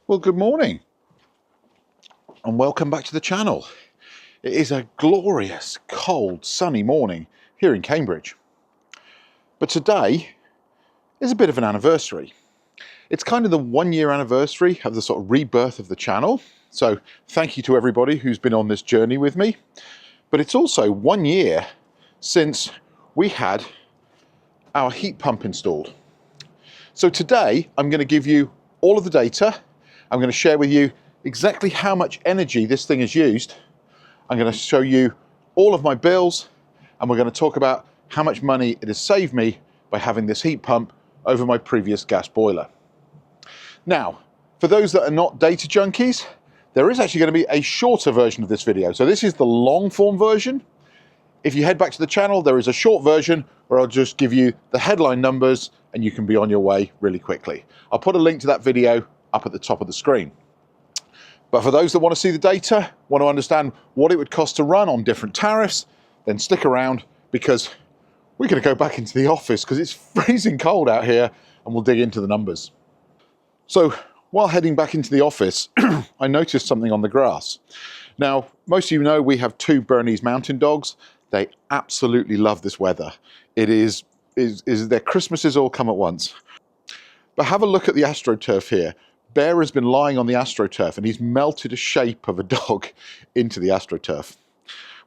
Well, good morning and welcome back to the channel. It is a glorious, cold, sunny morning here in Cambridge. But today is a bit of an anniversary. It's kind of the 1 year anniversary of the sort of rebirth of the channel. So thank you to everybody who's been on this journey with me. But it's also 1 year since we had our heat pump installed. So today I'm going to give you all of the data. I'm going to share with you exactly how much energy this thing has used. I'm going to show you all of my bills, and we're going to talk about how much money it has saved me by having this heat pump over my previous gas boiler. Now, for those that are not data junkies, there is actually going to be a shorter version of this video. So this is the long form version. If you head back to the channel, there is a short version where I'll just give you the headline numbers and you can be on your way really quickly. I'll put a link to that video up at the top of the screen. But for those that want to see the data, want to understand what it would cost to run on different tariffs, then stick around because we're going to go back into the office because it's freezing cold out here and we'll dig into the numbers. So while heading back into the office, I noticed something on the grass. Now, most of you know we have two Bernese mountain dogs. They absolutely love this weather. It is their Christmases all come at once. But have a look at the AstroTurf here. Bear has been lying on the AstroTurf and he's melted a shape of a dog into the AstroTurf.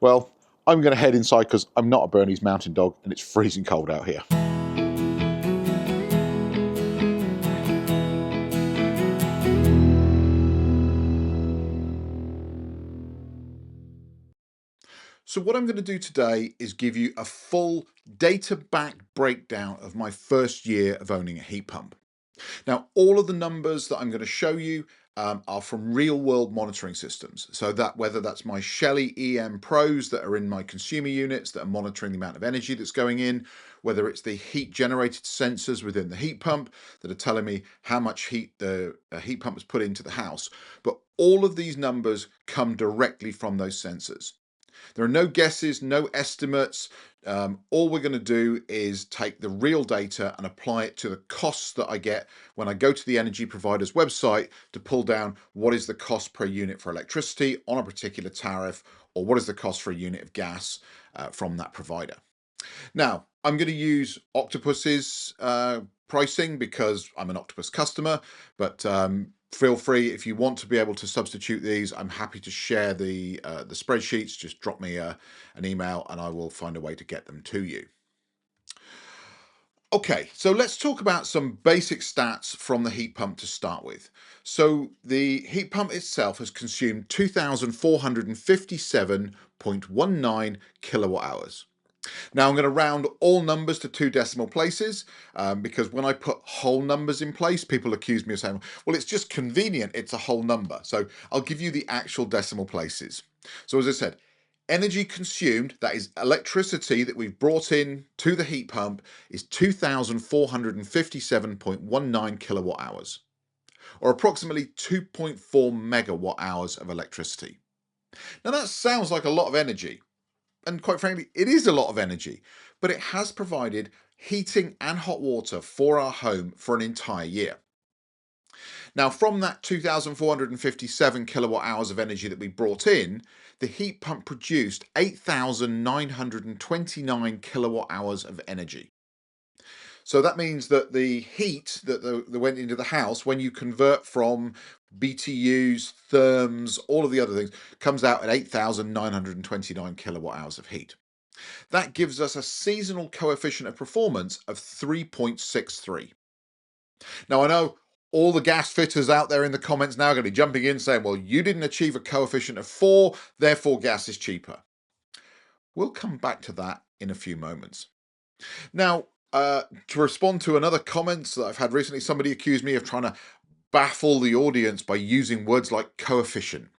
Well, I'm going to head inside because I'm not a Bernese mountain dog and it's freezing cold out here. So what I'm going to do today is give you a full data-backed breakdown of my first year of owning a heat pump. Now, all of the numbers that I'm going to show you are from real-world monitoring systems. So that whether that's my Shelly EM Pros that are in my consumer units that are monitoring the amount of energy that's going in, whether it's the heat-generated sensors within the heat pump that are telling me how much heat the heat pump has put into the house. But all of these numbers come directly from those sensors. There are no guesses, no estimates. All we're going to do is take the real data and apply it to the costs that I get when I go to the energy provider's website to pull down what is the cost per unit for electricity on a particular tariff, or what is the cost for a unit of gas from that provider. Now, I'm going to use Octopus's pricing because I'm an Octopus customer, but feel free, if you want to be able to substitute these, I'm happy to share the spreadsheets. Just drop me an email and I will find a way to get them to you. Okay, so let's talk about some basic stats from the heat pump to start with. So the heat pump itself has consumed 2,457.19 kilowatt hours. Now I'm going to round all numbers to 2 decimal places because when I put whole numbers in place, people accuse me of saying, well, it's just convenient, it's a whole number. So I'll give you the actual decimal places. So as I said, energy consumed, that is electricity that we've brought in to the heat pump, is 2,457.19 kilowatt hours, or approximately 2.4 megawatt hours of electricity. Now that sounds like a lot of energy. And quite frankly, it is a lot of energy, but it has provided heating and hot water for our home for an entire year. Now, from that 2,457 kilowatt hours of energy that we brought in, the heat pump produced 8,929 kilowatt hours of energy. So that means that the heat that went into the house, when you convert from BTUs, therms, all of the other things, comes out at 8,929 kilowatt hours of heat. That gives us a seasonal coefficient of performance of 3.63. Now, I know all the gas fitters out there in the comments now are going to be jumping in saying, well, you didn't achieve a coefficient of 4, therefore gas is cheaper. We'll come back to that in a few moments. Now, to respond to another comments that I've had recently, somebody accused me of trying to baffle the audience by using words like coefficient.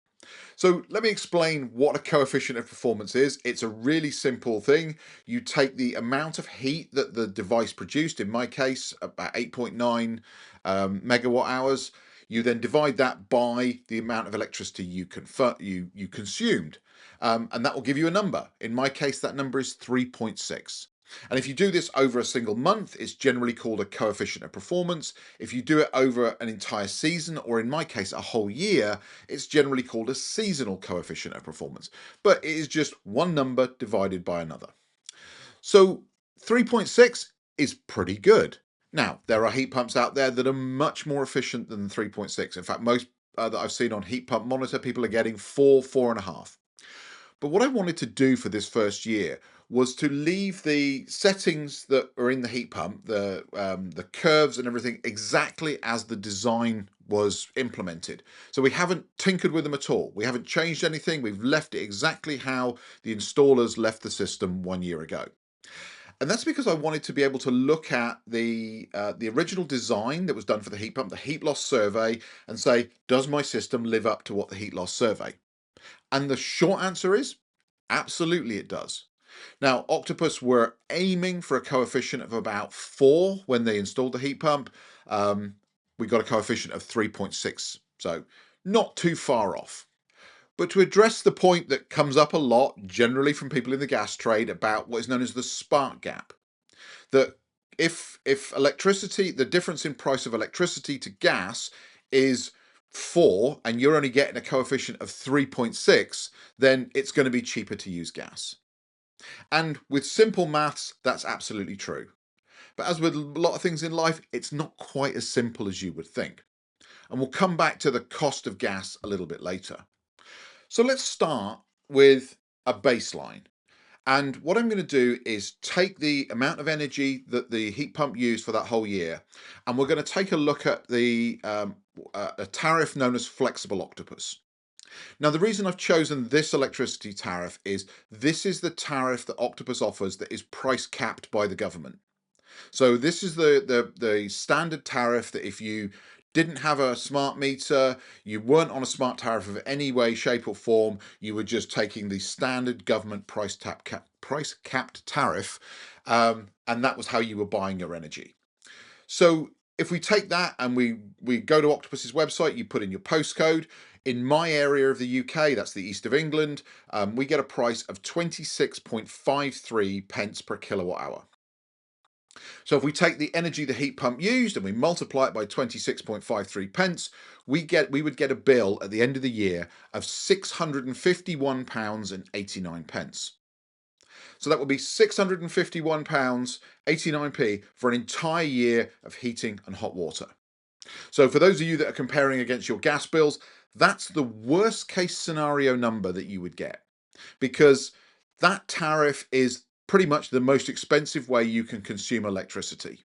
So let me explain what a coefficient of performance is. It's a really simple thing. You take the amount of heat that the device produced, in my case, about 8.9 megawatt hours. You then divide that by the amount of electricity you consumed. And that will give you a number. In my case, that number is 3.6. And if you do this over a single month, it's generally called a coefficient of performance. If you do it over an entire season, or in my case, a whole year, it's generally called a seasonal coefficient of performance. But it is just one number divided by another. So 3.6 is pretty good. Now, there are heat pumps out there that are much more efficient than 3.6. In fact, most that I've seen on Heat Pump Monitor, people are getting 4.5. But what I wanted to do for this first year was to leave the settings that are in the heat pump, the curves and everything, exactly as the design was implemented. So we haven't tinkered with them at all. We haven't changed anything. We've left it exactly how the installers left the system 1 year ago. And that's because I wanted to be able to look at the original design that was done for the heat pump, the heat loss survey, and say, does my system live up to what the heat loss survey? And the short answer is, absolutely it does. Now, Octopus were aiming for a coefficient of about 4 when they installed the heat pump. We got a coefficient of 3.6, so not too far off. But to address the point that comes up a lot, generally from people in the gas trade, about what is known as the spark gap, that if electricity, the difference in price of electricity to gas is 4 and you're only getting a coefficient of 3.6, then it's going to be cheaper to use gas. And with simple maths, that's absolutely true. But as with a lot of things in life, it's not quite as simple as you would think. And we'll come back to the cost of gas a little bit later. So let's start with a baseline. And what I'm going to do is take the amount of energy that the heat pump used for that whole year, and we're going to take a look at a tariff known as Flexible Octopus. Now, the reason I've chosen this electricity tariff is this is the tariff that Octopus offers that is price capped by the government. So this is the standard tariff that if you didn't have a smart meter, you weren't on a smart tariff of any way, shape or form, you were just taking the standard government price capped tariff, and that was how you were buying your energy. So if we take that and we go to Octopus's website, you put in your postcode. In my area of the UK, that's the east of England, we get a price of 26.53 pence per kilowatt hour. So if we take the energy the heat pump used and we multiply it by 26.53 pence, we would get a bill at the end of the year of £651.89. So that would be £651.89 for an entire year of heating and hot water. So for those of you that are comparing against your gas bills, that's the worst case scenario number that you would get, because that tariff is pretty much the most expensive way you can consume electricity.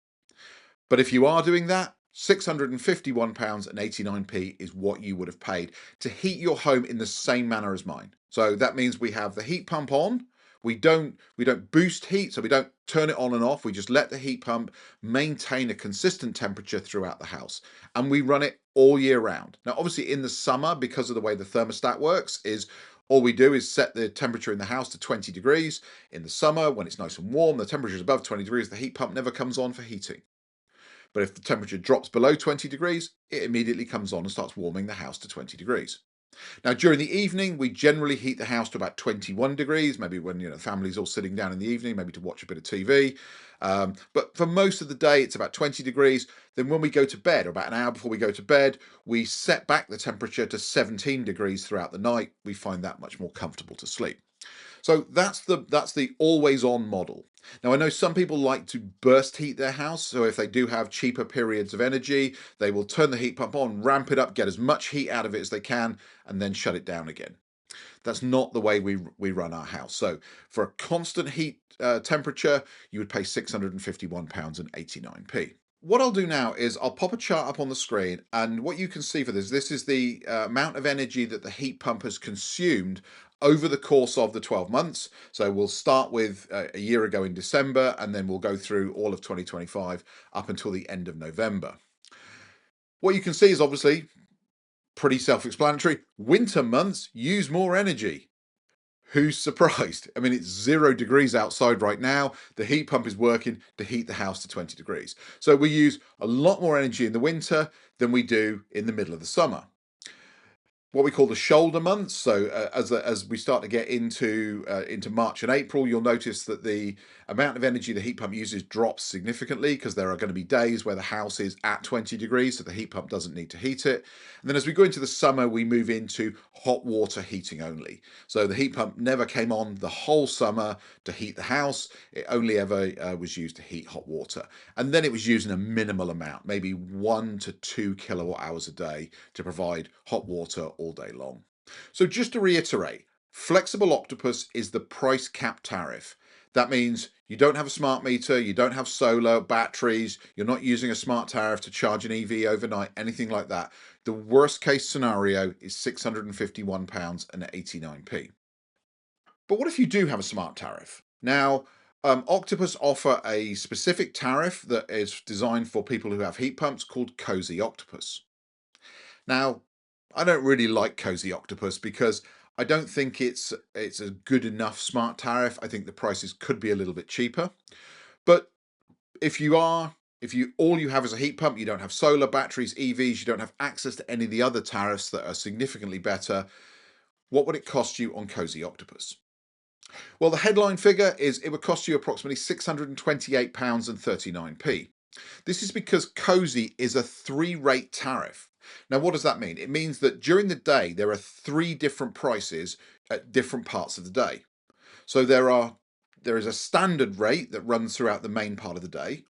But if you are doing that, £651.89 is what you would have paid to heat your home in the same manner as mine. So that means we have the heat pump on. We don't boost heat, so we don't turn it on and off. We just let the heat pump maintain a consistent temperature throughout the house, and we run it all year round. Now, obviously in the summer, because of the way the thermostat works, is all we do is set the temperature in the house to 20 degrees. In the summer, when it's nice and warm, the temperature is above 20 degrees, the heat pump never comes on for heating. But if the temperature drops below 20 degrees, it immediately comes on and starts warming the house to 20 degrees. Now, during the evening, we generally heat the house to about 21 degrees, maybe when the family's all sitting down in the evening, maybe to watch a bit of TV. But for most of the day, it's about 20 degrees. Then when we go to bed, or about an hour before we go to bed, we set back the temperature to 17 degrees throughout the night. We find that much more comfortable to sleep. So that's the always on model. Now, I know some people like to burst heat their house. So if they do have cheaper periods of energy, they will turn the heat pump on, ramp it up, get as much heat out of it as they can, and then shut it down again. That's not the way we run our house. So for a constant heat temperature, you would pay £651.89. What I'll do now is I'll pop a chart up on the screen, and what you can see for this is the amount of energy that the heat pump has consumed over the course of the 12 months. So we'll start with a year ago in December, and then we'll go through all of 2025 up until the end of November. What you can see is obviously pretty self-explanatory. Winter months use more energy. Who's surprised? I mean, it's 0 degrees outside right now. The heat pump is working to heat the house to 20 degrees. So we use a lot more energy in the winter than we do in the middle of the summer. What we call the shoulder months. So as we start to get into March and April, you'll notice that the amount of energy the heat pump uses drops significantly because there are going to be days where the house is at 20 degrees, so the heat pump doesn't need to heat it. And then as we go into the summer, we move into hot water heating only. So the heat pump never came on the whole summer to heat the house. It only ever was used to heat hot water. And then it was used in a minimal amount, maybe 1 to 2 kilowatt hours a day to provide hot water all day long. So just to reiterate, Flexible Octopus is the price cap tariff. That means you don't have a smart meter, you don't have solar, batteries, you're not using a smart tariff to charge an EV overnight, anything like that. The worst case scenario is £651.89. But what if you do have a smart tariff? Now, Octopus offer a specific tariff that is designed for people who have heat pumps called Cozy Octopus. Now, I don't really like Cozy Octopus because I don't think it's a good enough smart tariff. I think the prices could be a little bit cheaper. But if you all you have is a heat pump, you don't have solar, batteries, EVs, you don't have access to any of the other tariffs that are significantly better, what would it cost you on Cozy Octopus? Well, the headline figure is it would cost you approximately £628.39. This is because Cozy is a 3-rate tariff. Now, what does that mean? It means that during the day, there are 3 different prices at different parts of the day. So there is a standard rate that runs throughout the main part of the day.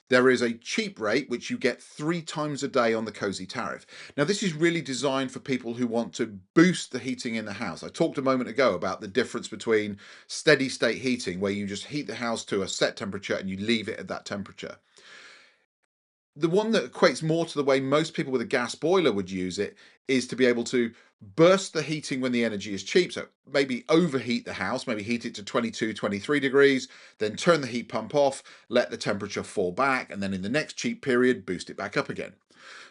There is a cheap rate, which you get 3 times a day on the Cozy tariff. Now, this is really designed for people who want to boost the heating in the house. I talked a moment ago about the difference between steady state heating, where you just heat the house to a set temperature and you leave it at that temperature. The one that equates more to the way most people with a gas boiler would use it is to be able to burst the heating when the energy is cheap. So maybe overheat the house, maybe heat it to 22, 23 degrees, then turn the heat pump off, let the temperature fall back, and then in the next cheap period, boost it back up again.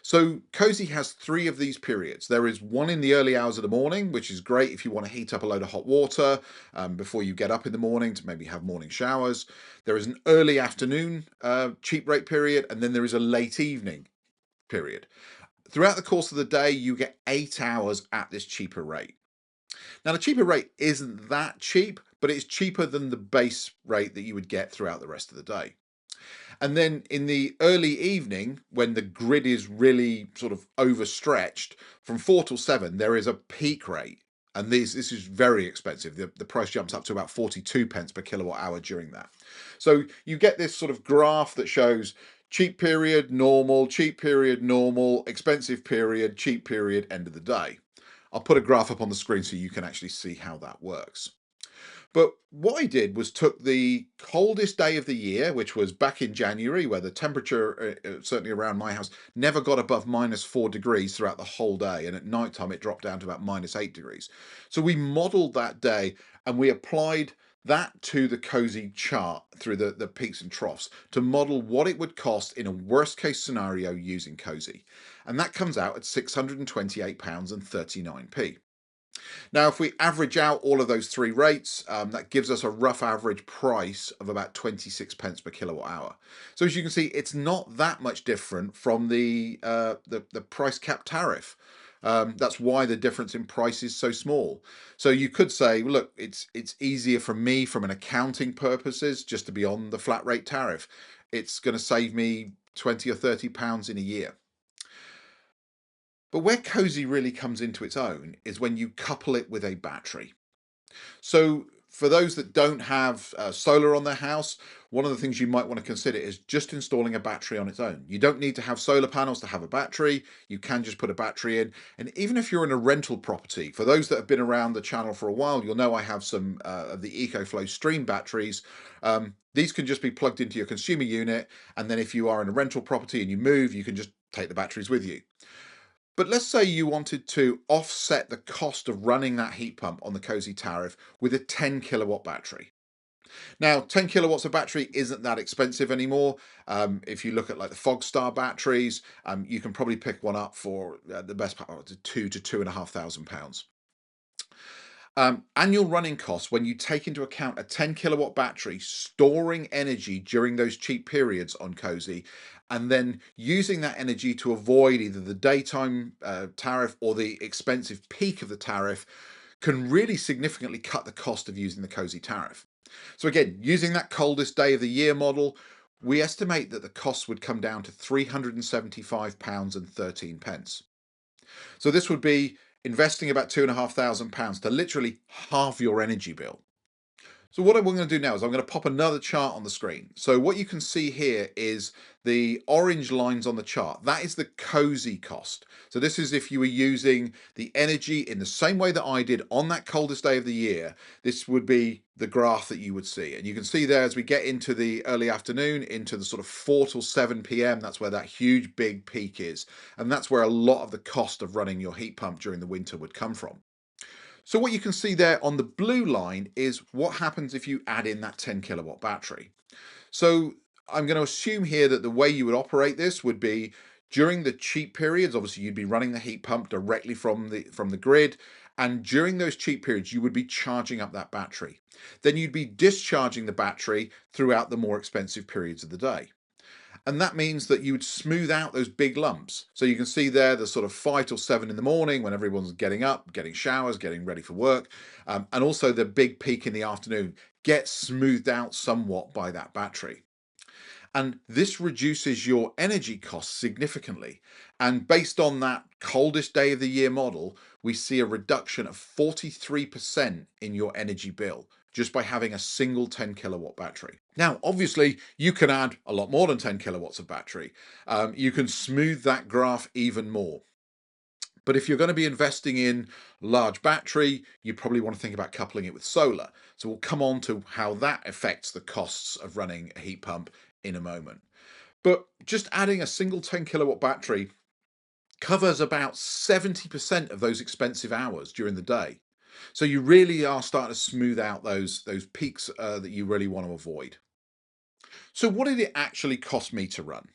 So Cozy has 3 of these periods. There is one in the early hours of the morning, which is great if you want to heat up a load of hot water before you get up in the morning to maybe have morning showers. There is an early afternoon cheap rate period, and then there is a late evening period. Throughout the course of the day, you get 8 hours at this cheaper rate. Now, the cheaper rate isn't that cheap, but it's cheaper than the base rate that you would get throughout the rest of the day. And then in the early evening, when the grid is really sort of overstretched, from 4 till 7, there is a peak rate. And this is very expensive. The price jumps up to about 42 pence per kilowatt hour during that. So you get this sort of graph that shows cheap period, normal, expensive period, cheap period, end of the day. I'll put a graph up on the screen so you can actually see how that works. But what I did was took the coldest day of the year, which was back in January, where the temperature, certainly around my house, never got above -4 degrees throughout the whole day. And at night time, it dropped down to about -8 degrees. So we modeled that day and we applied that to the Cozy chart through the peaks and troughs to model what it would cost in a worst case scenario using Cozy. And that comes out at £628.39. Now, if we average out all of those 3 rates, that gives us a rough average price of about 26 pence per kilowatt hour. So as you can see, it's not that much different from the price cap tariff. That's why the difference in price is so small. So you could say, well, look, it's easier for me from an accounting purposes just to be on the flat rate tariff. It's going to save me 20 or 30 pounds in a year. But where Cozy really comes into its own is when you couple it with a battery. So for those that don't have solar on their house, one of the things you might want to consider is just installing a battery on its own. You don't need to have solar panels to have a battery. You can just put a battery in. And even if you're in a rental property, for those that have been around the channel for a while, you'll know I have some of the EcoFlow Stream batteries. These can just be plugged into your consumer unit. And then if you are in a rental property and you move, you can just take the batteries with you. But let's say you wanted to offset the cost of running that heat pump on the Cozy tariff with a 10 kilowatt battery. Now, 10 kilowatts of battery isn't that expensive anymore. If you look at like the Fogstar batteries, you can probably pick one up for the best part of £2,000 to £2,500. Annual running costs, when you take into account a 10 kilowatt battery storing energy during those cheap periods on Cozy, and then using that energy to avoid either the daytime tariff or the expensive peak of the tariff, can really significantly cut the cost of using the Cozy tariff. So again, using that coldest day of the year model, we estimate that the cost would come down to £375.13. So this would be investing about £2,500 to literally halve your energy bill. So what I'm going to do now is I'm going to pop another chart on the screen. So what you can see here is the orange lines on the chart. That is the cozy cost. So this is if you were using the energy in the same way that I did on that coldest day of the year. This would be the graph that you would see. And you can see there as we get into the early afternoon, into the sort of 4 till 7 p.m, that's where that huge big peak is. And that's where a lot of the cost of running your heat pump during the winter would come from. So what you can see there on the blue line is what happens if you add in that 10 kilowatt battery. So I'm going to assume here that the way you would operate this would be during the cheap periods. Obviously you'd be running the heat pump directly from the grid, and during those cheap periods you would be charging up that battery. Then you'd be discharging the battery throughout the more expensive periods of the day. And that means that you would smooth out those big lumps. So you can see there the sort of 5 till 7 in the morning when everyone's getting up, getting showers, getting ready for work, and also the big peak in the afternoon gets smoothed out somewhat by that battery. And this reduces your energy costs significantly. And based on that coldest day of the year model, we see a reduction of 43% in your energy bill just by having a single 10 kilowatt battery. Now, obviously, you can add a lot more than 10 kilowatts of battery. You can smooth that graph even more. But if you're going to be investing in large battery, you probably want to think about coupling it with solar. So we'll come on to how that affects the costs of running a heat pump in a moment. But just adding a single 10 kilowatt battery covers about 70% of those expensive hours during the day. So you really are starting to smooth out those peaks that you really want to avoid. So what did it actually cost me to run?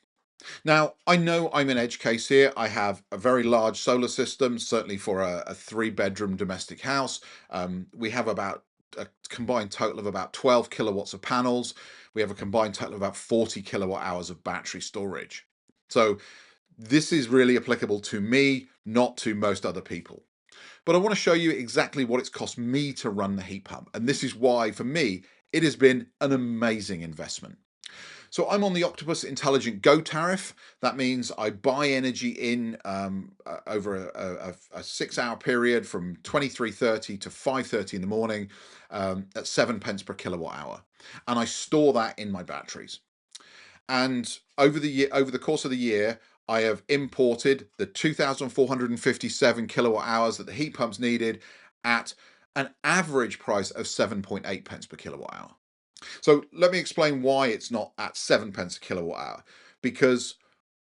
Now, I know I'm an edge case here. I have a very large solar system, certainly for a 3-bedroom domestic house. We have about a combined total of about 12 kilowatts of panels. We have a combined total of about 40 kilowatt hours of battery storage. So this is really applicable to me, not to most other people. But I want to show you exactly what it's cost me to run the heat pump. And this is why, for me, it has been an amazing investment. So I'm on the Octopus Intelligent Go tariff. That means I buy energy in over a 6-hour period from 23:30 to 5:30 in the morning at 7 pence per kilowatt hour. And I store that in my batteries. And over the course of the year, I have imported the 2,457 kilowatt hours that the heat pumps needed at an average price of 7.8 pence per kilowatt hour. So let me explain why it's not at 7 pence a kilowatt hour. Because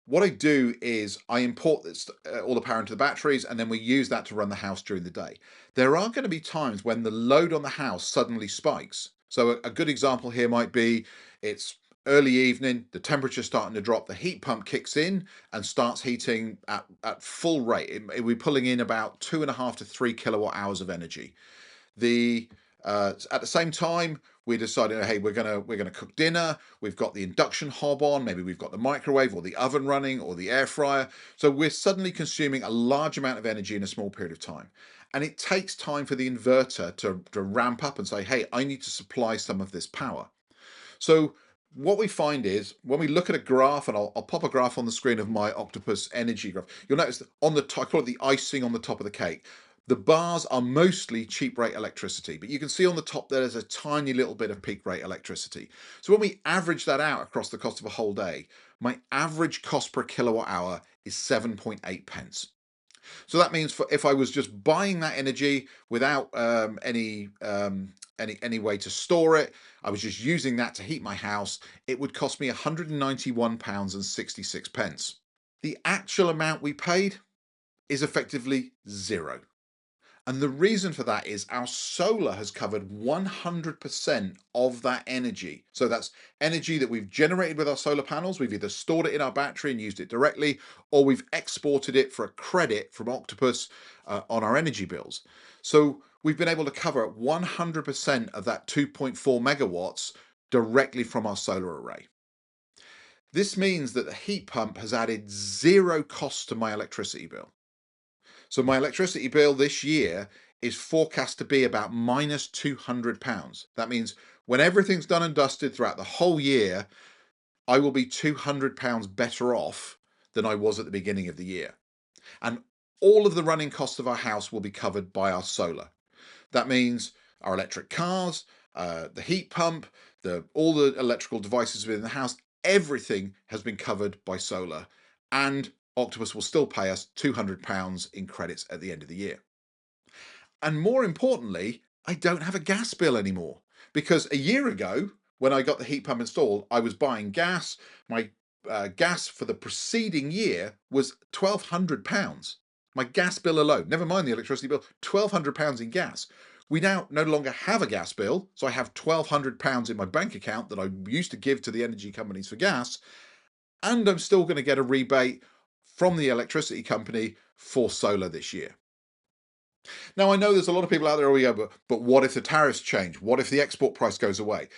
what I do is I import this, all the power into the batteries, and then we use that to run the house during the day. There are going to be times when the load on the house suddenly spikes. So a good example here might be it's early evening, the temperature's starting to drop, the heat pump kicks in and starts heating at full rate. We're pulling in about 2.5 to 3 kilowatt hours of energy. At the same time, we decided, hey, we're gonna cook dinner. We've got the induction hob on, maybe we've got the microwave or the oven running or the air fryer. So we're suddenly consuming a large amount of energy in a small period of time. And it takes time for the inverter to ramp up and say, hey, I need to supply some of this power. So what we find is when we look at a graph, and I'll pop a graph on the screen of my Octopus energy graph, you'll notice that on the top, I call it the icing on the top of the cake. The bars are mostly cheap rate electricity, but you can see on the top there's a tiny little bit of peak rate electricity. So when we average that out across the cost of a whole day, my average cost per kilowatt hour is 7.8 pence. So that means if I was just buying that energy without any way to store it, I was just using that to heat my house, it would cost me £191.66. The actual amount we paid is effectively zero. And the reason for that is our solar has covered 100% of that energy. So that's energy that we've generated with our solar panels. We've either stored it in our battery and used it directly, or we've exported it for a credit from Octopus on our energy bills. So we've been able to cover 100% of that 2.4 megawatts directly from our solar array. This means that the heat pump has added zero cost to my electricity bill. So my electricity bill this year is forecast to be about minus £200. That means When everything's done and dusted throughout the whole year, I will be £200 better off than I was at the beginning of the year. And all of the running costs of our house will be covered by our solar. That means our electric cars, the heat pump, all the electrical devices within the house, everything has been covered by solar. And Octopus will still pay us £200 in credits at the end of the year. And more importantly, I don't have a gas bill anymore, because a year ago, when I got the heat pump installed, I was buying gas. My gas for the preceding year was £1,200. My gas bill alone, never mind the electricity bill, £1,200 in gas. We now no longer have a gas bill, so I have £1,200 in my bank account that I used to give to the energy companies for gas, and I'm still going to get a rebate from the electricity company for solar this year. Now, I know there's a lot of people out there who go, but what if the tariffs change? What if the export price goes away?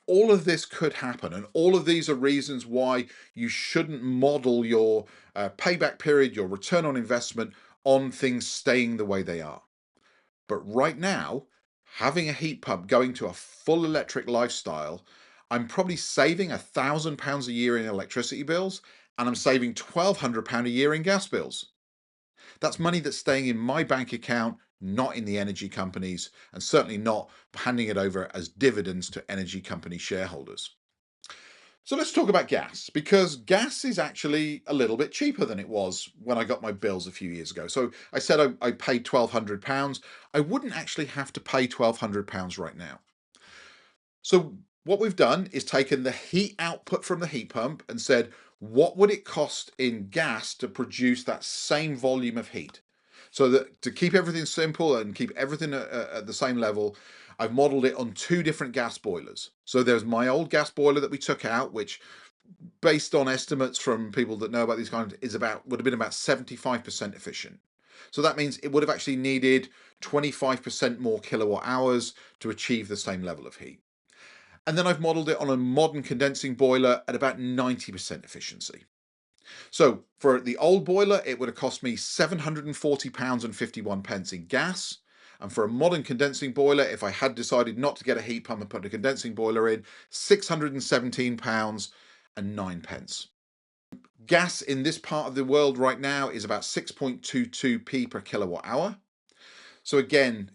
All of this could happen, and all of these are reasons why you shouldn't model your payback period, your return on investment, on things staying the way they are. But right now, having a heat pump, going to a full electric lifestyle, I'm probably saving £1,000 a year in electricity bills, and I'm saving £1,200 a year in gas bills. That's money that's staying in my bank account, not in the energy companies, and certainly not handing it over as dividends to energy company shareholders. So let's talk about gas, because gas is actually a little bit cheaper than it was when I got my bills a few years ago. So I said I paid £1,200. I wouldn't actually have to pay £1,200 right now. So what we've done is taken the heat output from the heat pump and said, what would it cost in gas to produce that same volume of heat? So that to keep everything simple and keep everything at the same level, I've modeled it on two different gas boilers. So there's my old gas boiler that we took out, which, based on estimates from people that know about these kinds, would have been about 75% efficient. So that means it would have actually needed 25% more kilowatt hours to achieve the same level of heat. And then I've modelled it on a modern condensing boiler at about 90% efficiency. So for the old boiler, it would have cost me £740.51 in gas. And for a modern condensing boiler, if I had decided not to get a heat pump and put a condensing boiler in, £617.09. Gas in this part of the world right now is about 6.22p per kilowatt hour. So again,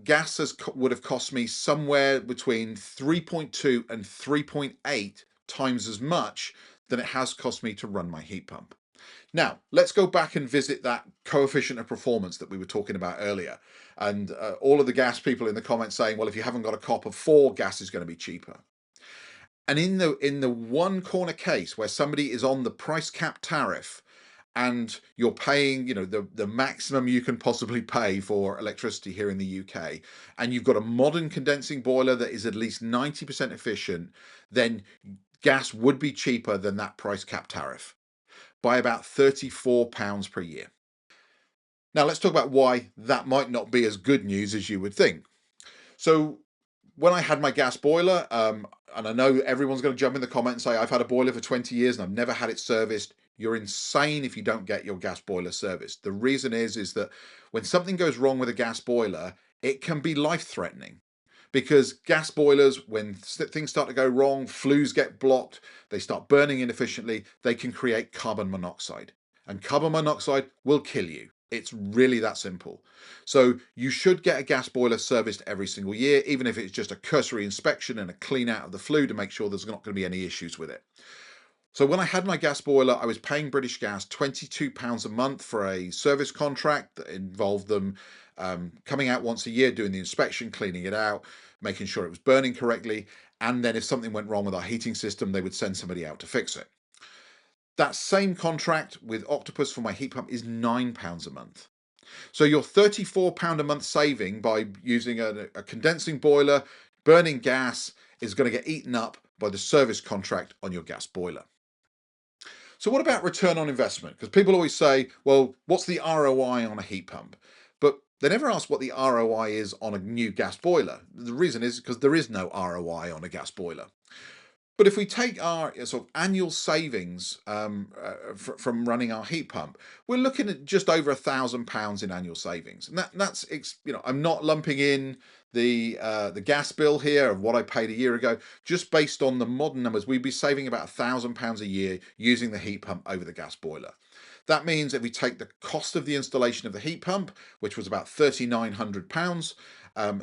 gas would have cost me somewhere between 3.2 and 3.8 times as much than it has cost me to run my heat pump. Now, let's go back and visit that coefficient of performance that we were talking about earlier. And all of the gas people in the comments saying, well, if you haven't got a COP of 4, gas is going to be cheaper. And in the one corner case where somebody is on the price cap tariff, and you're paying, the maximum you can possibly pay for electricity here in the UK, and you've got a modern condensing boiler that is at least 90% efficient, then gas would be cheaper than that price cap tariff by about £34 per year. Now let's talk about why that might not be as good news as you would think. So when I had my gas boiler, and I know everyone's going to jump in the comment and say, I've had a boiler for 20 years and I've never had it serviced. You're insane if you don't get your gas boiler serviced. The reason is that when something goes wrong with a gas boiler, it can be life-threatening. Because gas boilers, when things start to go wrong, flues get blocked, they start burning inefficiently, they can create carbon monoxide. And carbon monoxide will kill you. It's really that simple. So you should get a gas boiler serviced every single year, even if it's just a cursory inspection and a clean out of the flue to make sure there's not going to be any issues with it. So when I had my gas boiler, I was paying British Gas £22 a month for a service contract that involved them coming out once a year, doing the inspection, cleaning it out, making sure it was burning correctly. And then if something went wrong with our heating system, they would send somebody out to fix it. That same contract with Octopus for my heat pump is £9 a month. So your £34 a month saving by using a condensing boiler, burning gas, is going to get eaten up by the service contract on your gas boiler. So what about return on investment? Because people always say, well, what's the ROI on a heat pump? But they never ask what the ROI is on a new gas boiler. The reason is because there is no ROI on a gas boiler. But if we take our sort of annual savings from running our heat pump, we're looking at just over £1,000 in annual savings, and that's I'm not lumping in the gas bill here of what I paid a year ago. Just based on the modern numbers, we'd be saving about £1,000 a year using the heat pump over the gas boiler. That means if we take the cost of the installation of the heat pump, which was about £3,900,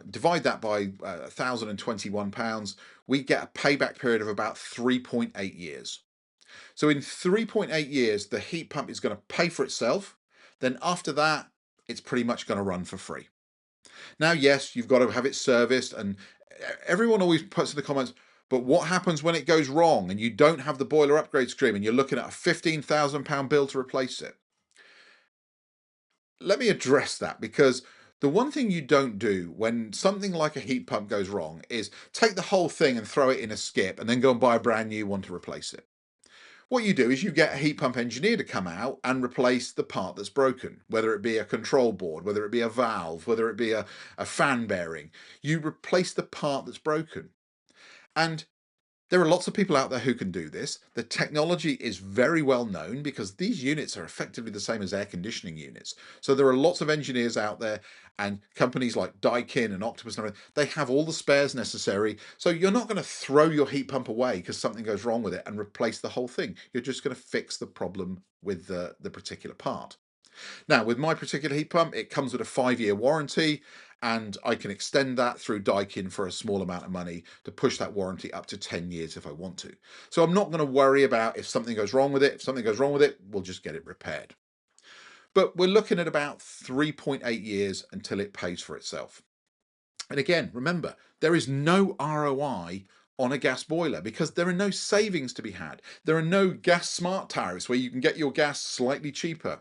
divide that by £1,021, we get a payback period of about 3.8 years. So in 3.8 years, the heat pump is going to pay for itself. Then after that, it's pretty much going to run for free. Now, yes, you've got to have it serviced, and everyone always puts in the comments, but what happens when it goes wrong and you don't have the boiler upgrade scheme and you're looking at a £15,000 bill to replace it? Let me address that, because the one thing you don't do when something like a heat pump goes wrong is take the whole thing and throw it in a skip and then go and buy a brand new one to replace it. What you do is you get a heat pump engineer to come out and replace the part that's broken, whether it be a control board, whether it be a valve, whether it be a fan bearing. You replace the part that's broken. And there are lots of people out there who can do this. The technology is very well known because these units are effectively the same as air conditioning units. So there are lots of engineers out there, and companies like Daikin and Octopus and everything, they have all the spares necessary. So you're not going to throw your heat pump away because something goes wrong with it and replace the whole thing. You're just going to fix the problem with the particular part. Now, with my particular heat pump, it comes with a 5-year warranty, and I can extend that through Daikin for a small amount of money to push that warranty up to 10 years if I want to. So I'm not going to worry about if something goes wrong with it. If something goes wrong with it, we'll just get it repaired. But we're looking at about 3.8 years until it pays for itself. And again, remember, there is no ROI on a gas boiler because there are no savings to be had. There are no gas smart tariffs where you can get your gas slightly cheaper.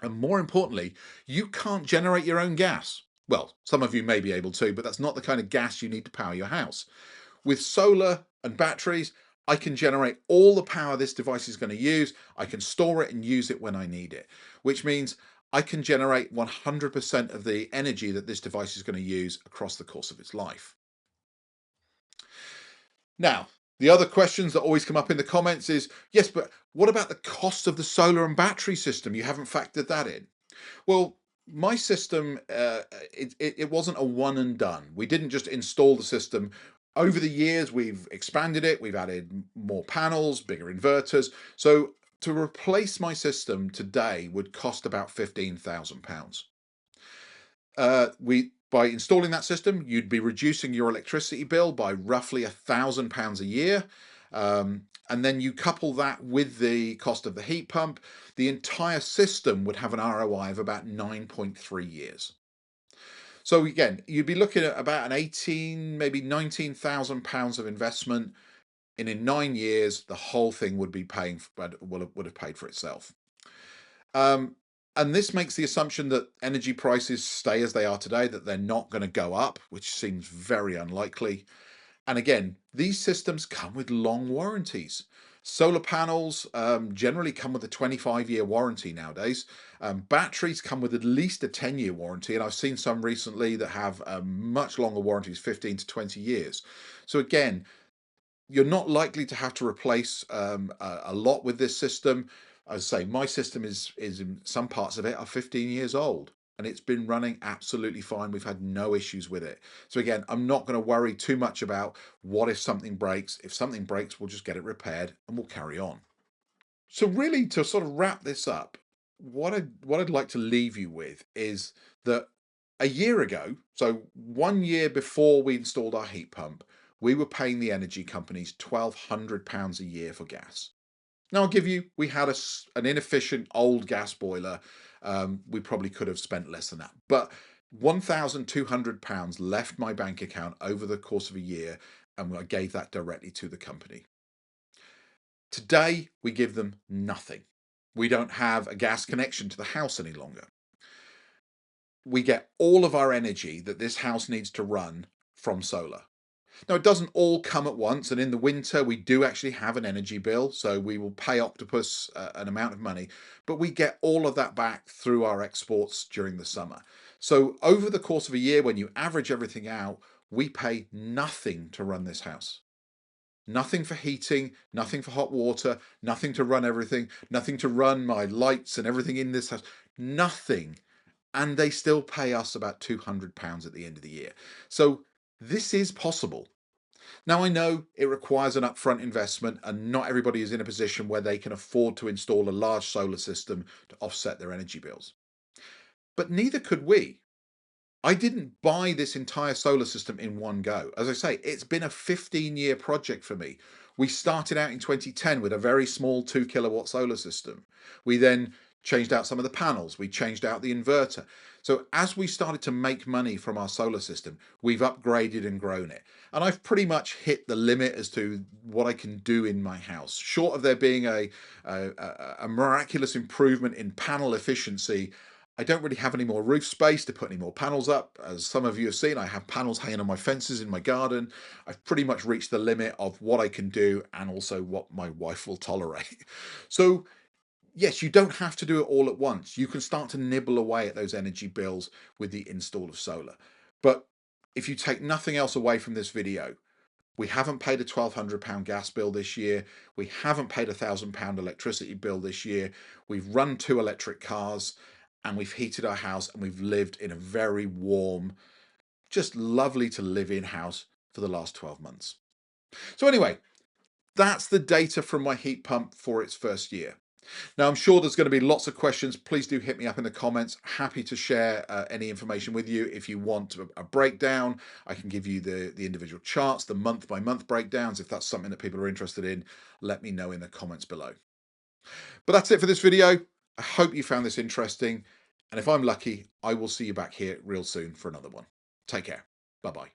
And more importantly, you can't generate your own gas. Well, some of you may be able to, but that's not the kind of gas you need to power your house. With solar and batteries, I can generate all the power this device is going to use. I can store it and use it when I need it, which means I can generate 100% of the energy that this device is going to use across the course of its life. Now, the other questions that always come up in the comments is, yes, but what about the cost of the solar and battery system? You haven't factored that in. Well, my system, it wasn't a one and done. We didn't just install the system. Over the years, we've expanded it. We've added more panels, bigger inverters. So to replace my system today would cost about £15,000. By installing that system, you'd be reducing your electricity bill by roughly £1,000 a year. And then you couple that with the cost of the heat pump, the entire system would have an ROI of about 9.3 years. So again, you'd be looking at about an 18, maybe £19,000 of investment, and in 9 years, the whole thing would be would have paid for itself. And this makes the assumption that energy prices stay as they are today, that they're not going to go up, which seems very unlikely. And again, these systems come with long warranties. Solar panels generally come with a 25-year warranty nowadays. Batteries come with at least a 10-year warranty, and I've seen some recently that have much longer warranties, 15 to 20 years. So again, you're not likely to have to replace a lot with this system. As I say, my system is in some parts of it are 15 years old, and it's been running absolutely fine. We've had no issues with it. So again, I'm not going to worry too much about what if something breaks. If something breaks, we'll just get it repaired and we'll carry on. So really, to sort of wrap this up, what I'd like to leave you with is that a year ago, so 1 year before we installed our heat pump, we were paying the energy companies £1,200 a year for gas. Now, I'll give you, we had an inefficient old gas boiler. We probably could have spent less than that. But £1,200 left my bank account over the course of a year, and I gave that directly to the company. Today, we give them nothing. We don't have a gas connection to the house any longer. We get all of our energy that this house needs to run from solar. Now, it doesn't all come at once, and in the winter we do actually have an energy bill, so we will pay Octopus an amount of money, but we get all of that back through our exports during the summer. So over the course of a year, when you average everything out, we pay nothing to run this house. Nothing for heating, nothing for hot water, nothing to run everything, nothing to run my lights and everything in this house, nothing. And they still pay us about £200 at the end of the year. So this is possible. Now, I know it requires an upfront investment, and not everybody is in a position where they can afford to install a large solar system to offset their energy bills. But neither could we. I didn't buy this entire solar system in one go. As I say, it's been a 15-year project for me. We started out in 2010 with a very small 2 kilowatt solar system. We then changed out some of the panels. We changed out the inverter. So as we started to make money from our solar system, we've upgraded and grown it. And I've pretty much hit the limit as to what I can do in my house. Short of there being a miraculous improvement in panel efficiency, I don't really have any more roof space to put any more panels up. As some of you have seen, I have panels hanging on my fences in my garden. I've pretty much reached the limit of what I can do and also what my wife will tolerate. So yes, you don't have to do it all at once. You can start to nibble away at those energy bills with the install of solar. But if you take nothing else away from this video, we haven't paid a £1,200 gas bill this year. We haven't paid a £1,000 electricity bill this year. We've run 2 electric cars and we've heated our house and we've lived in a very warm, just lovely to live in house for the last 12 months. So anyway, that's the data from my heat pump for its first year. Now, I'm sure there's going to be lots of questions. Please do hit me up in the comments. Happy to share any information with you. If you want a breakdown, I can give you the individual charts, the month-by-month breakdowns. If that's something that people are interested in, let me know in the comments below. But that's it for this video. I hope you found this interesting. And if I'm lucky, I will see you back here real soon for another one. Take care. Bye-bye.